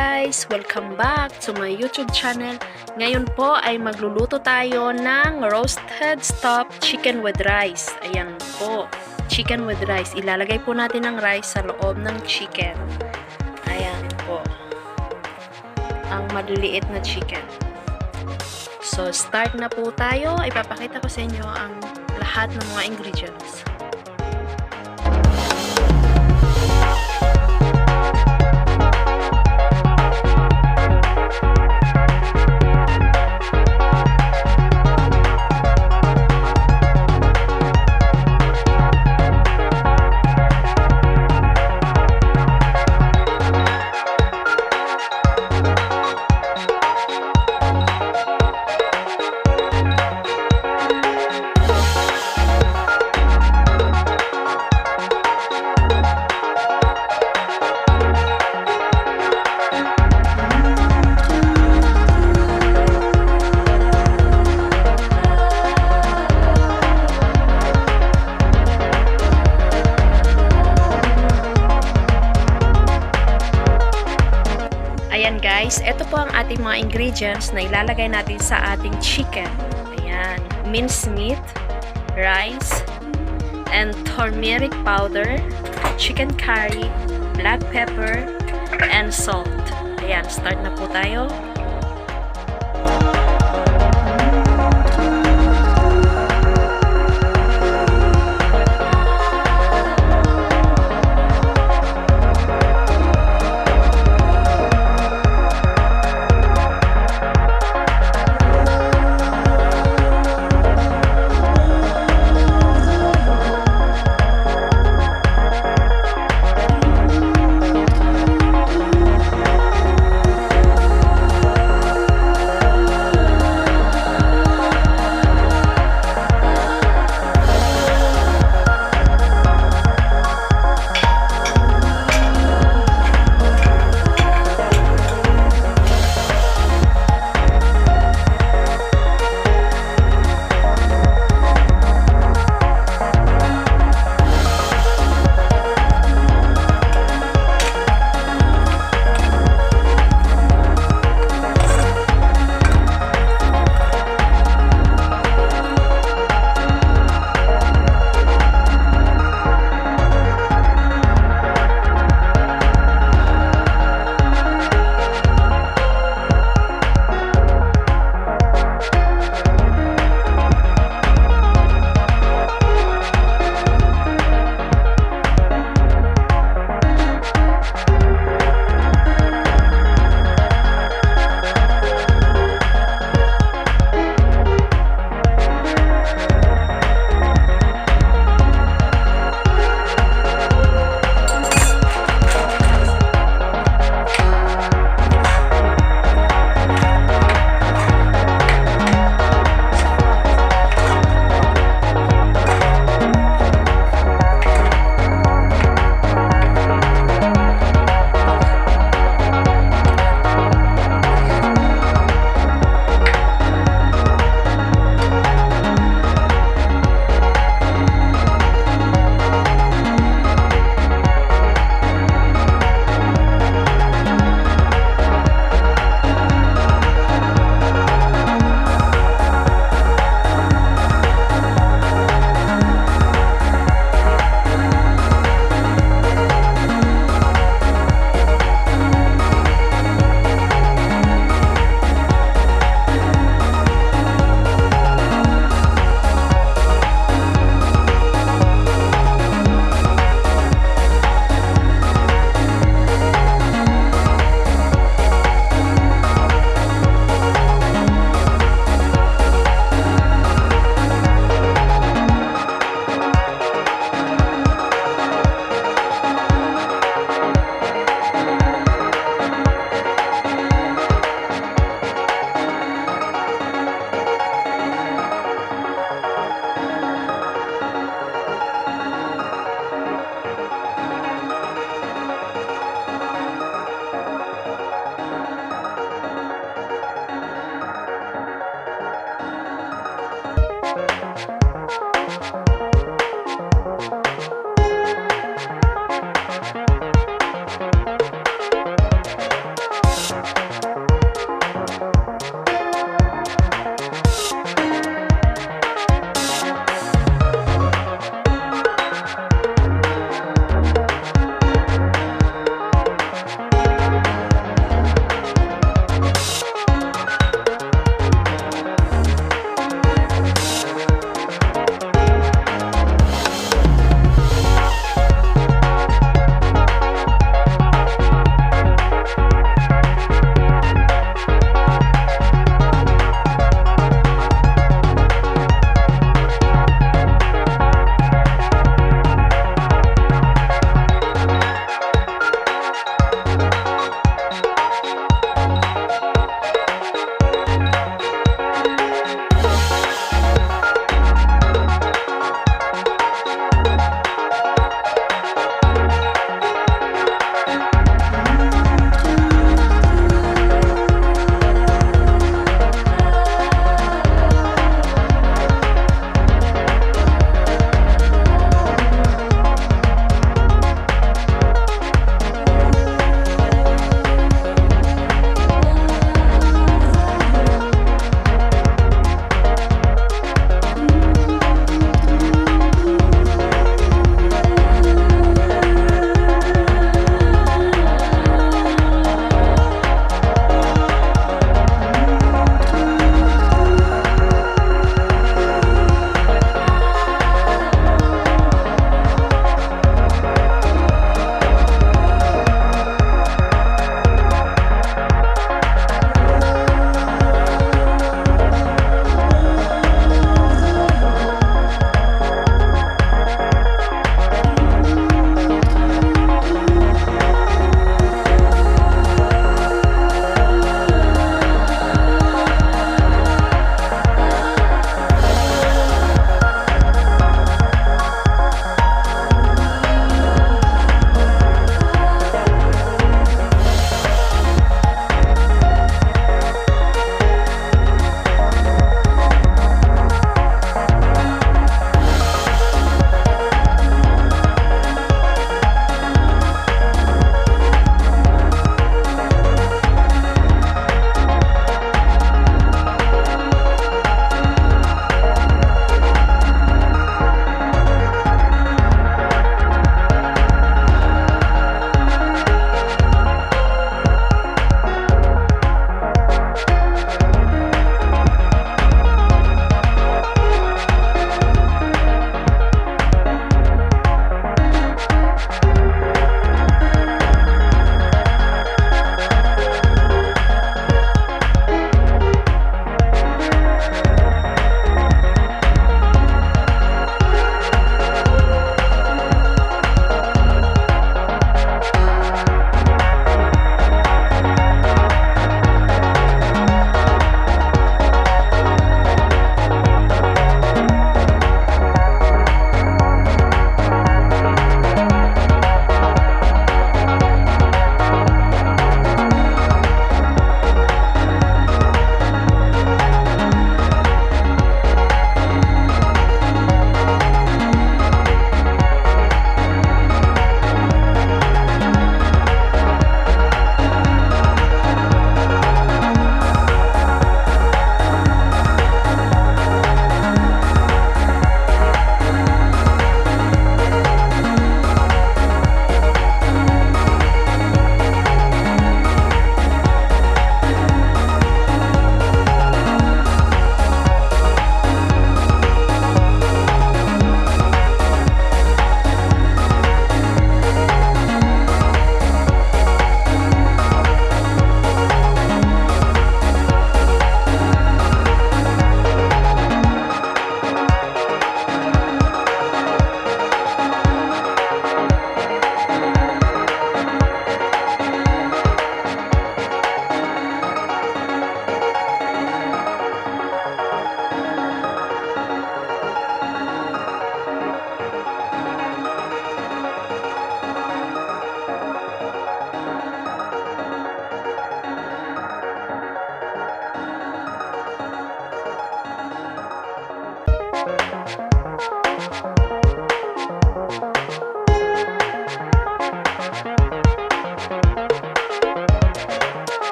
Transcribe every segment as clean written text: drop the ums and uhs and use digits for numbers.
guys! Welcome back to my YouTube channel. Ngayon po ay magluluto tayo ng roasted stuffed chicken with rice. Ayan po, chicken with rice. Ilalagay po natin ang rice sa loob ng chicken. Ayan po, ang maliliit na chicken. So, start na po tayo. Ipapakita ko sa inyo ang lahat ng mga ingredients. Ayan guys, ito po ang ating mga ingredients na ilalagay natin sa ating chicken. Ayan, minced meat, rice, and turmeric powder, chicken curry, black pepper, and salt. Ayan, start na po tayo.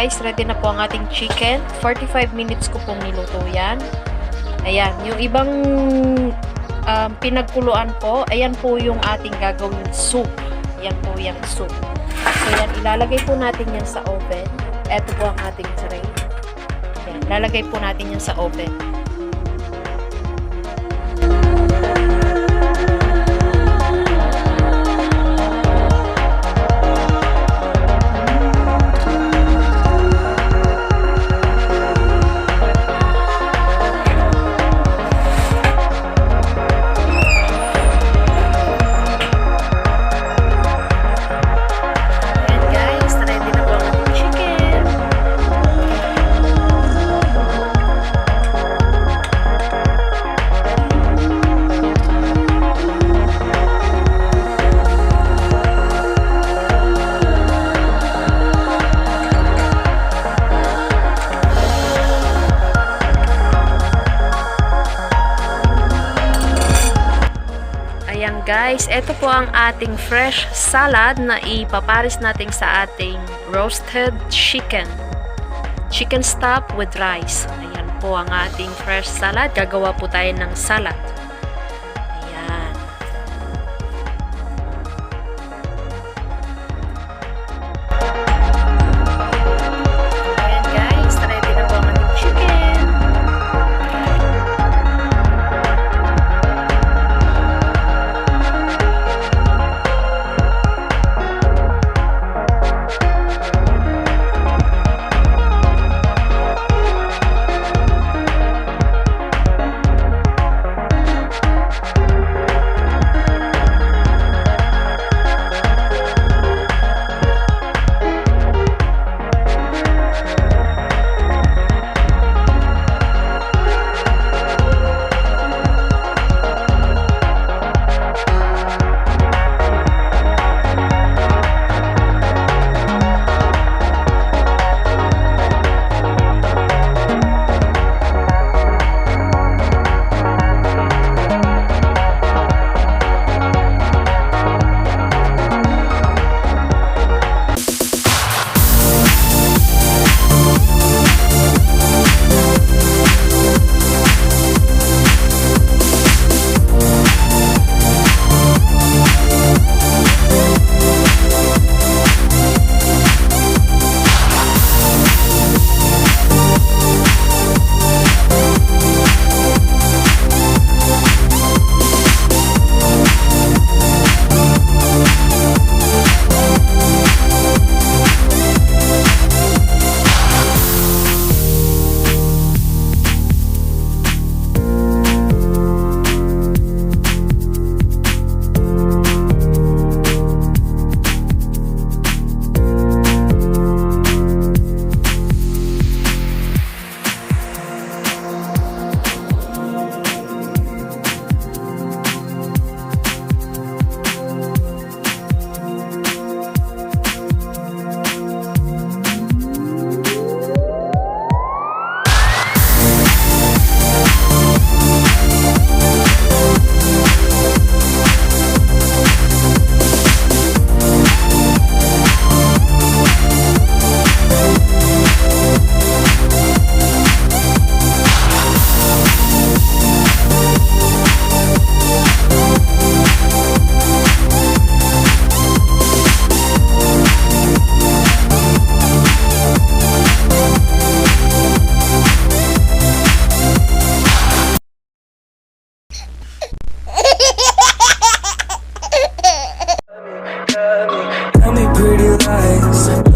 guys, ready na po ang ating chicken. 45 minutes ko pong niluto yan. Ayan, yung ibang pinagkuluan po, ayan po yung ating gagawin soup. Ayan po yung soup. So yan, ilalagay po natin yan sa oven. Ito po ang ating tray. Ayan, lalagay po natin yan sa oven. Ayan guys, ito po ang ating fresh salad na ipapares natin sa ating roasted chicken. Chicken stuffed with rice. Ayan po ang ating fresh salad. Gagawa po tayo ng salad. Ayan. Ayan guys, ready na po ang ating chicken. Tell me pretty lies.